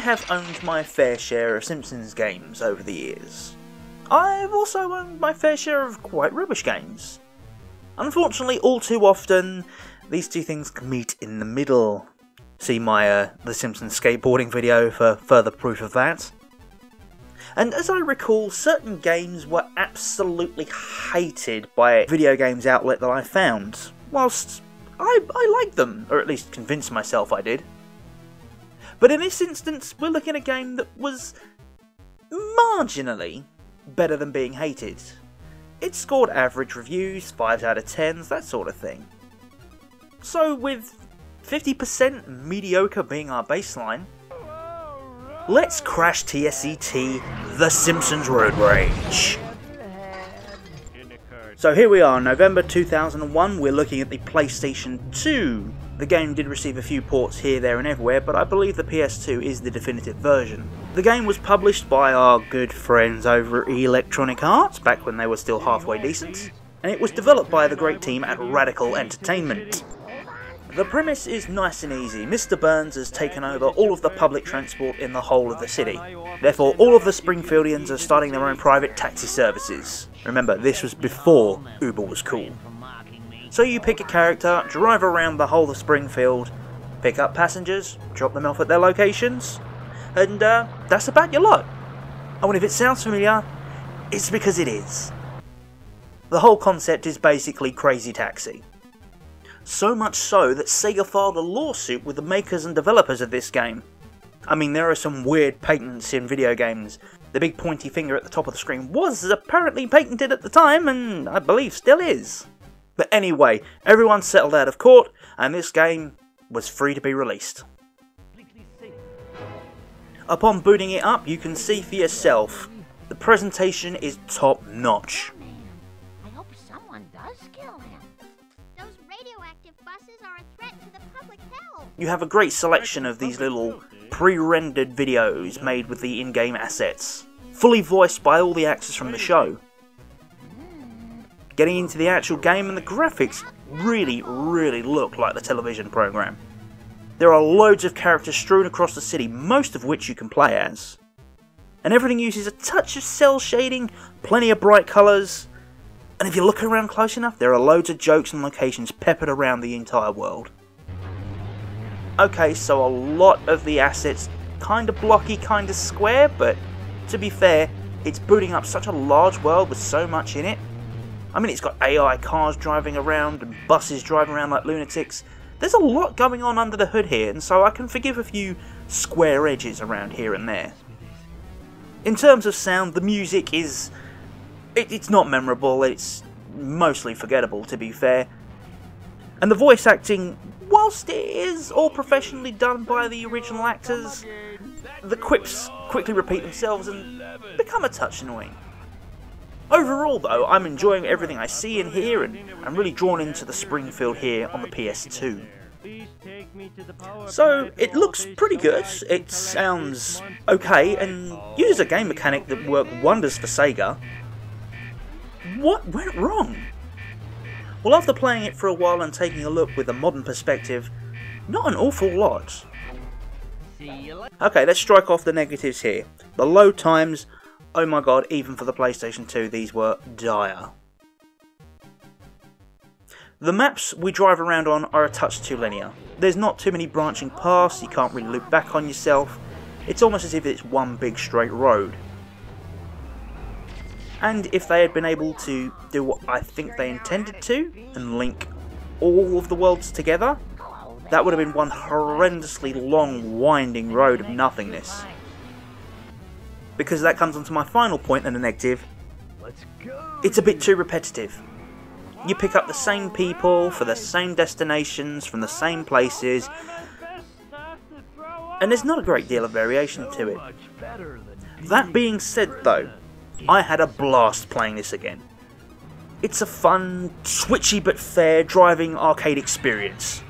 have owned my fair share of Simpsons games over the years. I've also owned my fair share of quite rubbish games. Unfortunately, all too often, these two things can meet in the middle. See my The Simpsons skateboarding video for further proof of that. And as I recall, certain games were absolutely hated by a video games outlet that I found, whilst I liked them, or at least convinced myself I did. But in this instance, we're looking at a game that was marginally better than being hated. It scored average reviews, 5s out of 10s, that sort of thing. So with 50% mediocre being our baseline, let's Crash TSET The Simpsons Road Rage. So here we are, November 2001, we're looking at the PlayStation 2. The game did receive a few ports here, there and everywhere, but I believe the PS2 is the definitive version. The game was published by our good friends over at Electronic Arts, back when they were still halfway decent, and it was developed by the great team at Radical Entertainment. The premise is nice and easy. Mr. Burns has taken over all of the public transport in the whole of the city. Therefore, all of the Springfieldians are starting their own private taxi services. Remember, this was before Uber was cool. So you pick a character, drive around the whole of Springfield, pick up passengers, drop them off at their locations, and that's about your lot. And if it sounds familiar, it's because it is. The whole concept is basically Crazy Taxi. So much so that Sega filed a lawsuit with the makers and developers of this game. I mean, there are some weird patents in video games. The big pointy finger at the top of the screen was apparently patented at the time, and I believe still is. But anyway, everyone settled out of court, and this game was free to be released. Upon booting it up, you can see for yourself, the presentation is top notch. I hope someone does kill him. Those radioactive buses are a threat to the public health. You have a great selection of these little pre-rendered videos made with the in-game assets, fully voiced by all the actors from the show. Getting into the actual game, and the graphics really look like the television program. There are loads of characters strewn across the city, most of which you can play as. And everything uses a touch of cell shading, plenty of bright colours, and if you look around close enough, there are loads of jokes and locations peppered around the entire world. Okay, so a lot of the assets kinda blocky, kinda square, but to be fair, it's booting up such a large world with so much in it. I mean, it's got AI cars driving around and buses driving around like lunatics. There's a lot going on under the hood here, and so I can forgive a few square edges around here and there. In terms of sound, the music is... It's not memorable, it's mostly forgettable, to be fair. And the voice acting, whilst it is all professionally done by the original actors, the quips quickly repeat themselves and become a touch annoying. Overall though, I'm enjoying everything I see and hear, and I'm really drawn into the Springfield here on the PS2. So, it looks pretty good, it sounds okay, and uses a game mechanic that worked wonders for Sega. What went wrong? Well, after playing it for a while and taking a look with a modern perspective, not an awful lot. Okay, let's strike off the negatives here. The load times, oh my god, even for the PlayStation 2, these were dire. The maps we drive around on are a touch too linear. There's not too many branching paths, you can't really loop back on yourself. It's almost as if it's one big straight road. And if they had been able to do what I think they intended to, and link all of the worlds together, that would have been one horrendously long, winding road of nothingness. Because that comes on to my final point and a negative. It's a bit too repetitive. You pick up the same people for the same destinations from the same places, and there's not a great deal of variation to it. That being said though, I had a blast playing this again. It's a fun, switchy but fair driving arcade experience.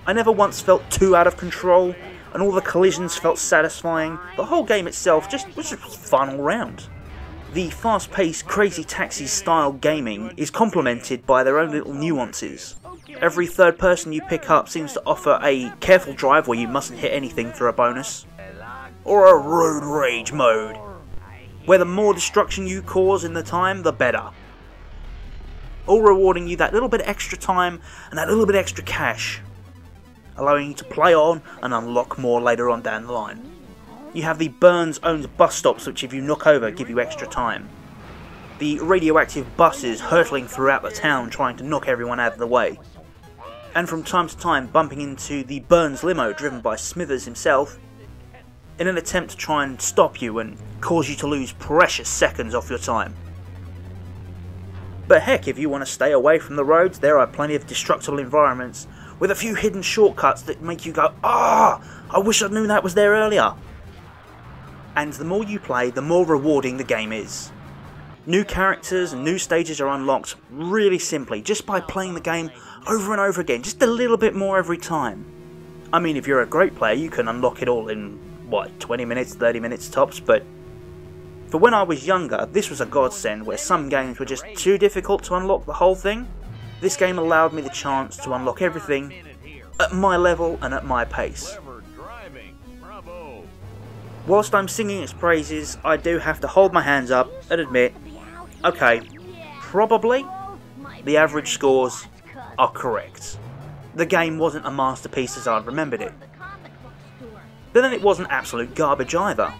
I never once felt too out of control, and all the collisions felt satisfying. The whole game itself was just fun all round. The fast-paced, Crazy Taxi style gaming is complemented by their own little nuances. Every third person you pick up seems to offer a careful drive where you mustn't hit anything for a bonus. or a road rage mode, where the more destruction you cause in the time, the better. All rewarding you that little bit of extra time and that little bit of extra cash, allowing you to play on and unlock more later on down the line. You have the Burns-owned bus stops, which if you knock over give you extra time. The radioactive buses hurtling throughout the town trying to knock everyone out of the way. And from time to time bumping into the Burns limo driven by Smithers himself in an attempt to try and stop you and cause you to lose precious seconds off your time. But heck, if you want to stay away from the roads, there are plenty of destructible environments with a few hidden shortcuts that make you go, "Ah, I wish I knew that was there earlier." And the more you play, the more rewarding the game is. New characters and new stages are unlocked really simply, just by playing the game over and over again, just a little bit more every time. I mean, if you're a great player, you can unlock it all in, 20 minutes, 30 minutes tops, but for when I was younger, this was a godsend where some games were just too difficult to unlock the whole thing. This game allowed me the chance to unlock everything at my level and at my pace. Whilst I'm singing its praises, I do have to hold my hands up and admit, okay, probably the average scores are correct. The game wasn't a masterpiece as I'd remembered it. But then it wasn't absolute garbage either.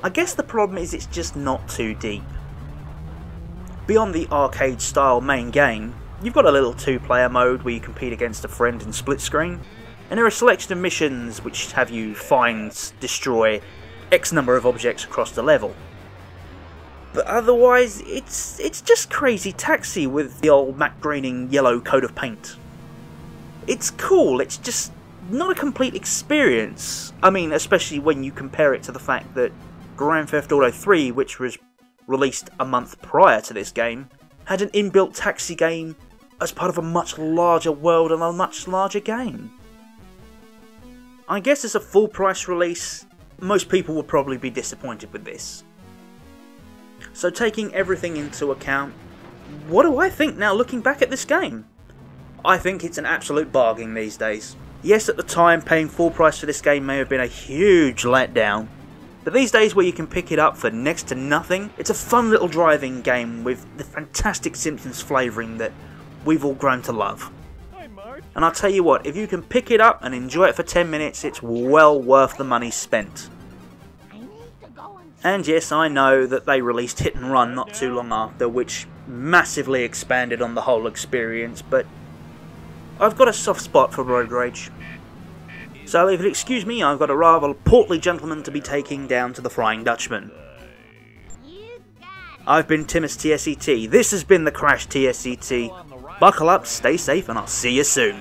I guess the problem is it's just not too deep. Beyond the arcade style main game, you've got a little two-player mode where you compete against a friend in split screen, and there are a selection of missions which have you find, destroy X number of objects across the level. But otherwise, it's just Crazy Taxi with the old matte graining yellow coat of paint. It's cool, it's just not a complete experience. I mean, especially when you compare it to the fact that Grand Theft Auto 3, which was released a month prior to this game, had an inbuilt taxi game as part of a much larger world and a much larger game. I guess as a full price release, most people would probably be disappointed with this. So taking everything into account, what do I think now looking back at this game? I think it's an absolute bargain these days. Yes, at the time paying full price for this game may have been a huge letdown, but these days where you can pick it up for next to nothing, it's a fun little driving game with the fantastic Simpsons flavouring that we've all grown to love. And I'll tell you what, if you can pick it up and enjoy it for 10 minutes, it's well worth the money spent. And yes, I know that they released Hit and Run not too long after, which massively expanded on the whole experience, but I've got a soft spot for road rage. So if you'll excuse me, I've got a rather portly gentleman to be taking down to the Flying Dutchman. I've been Crash TSET. This has been the Crash TSET. Buckle up, stay safe, and I'll see you soon.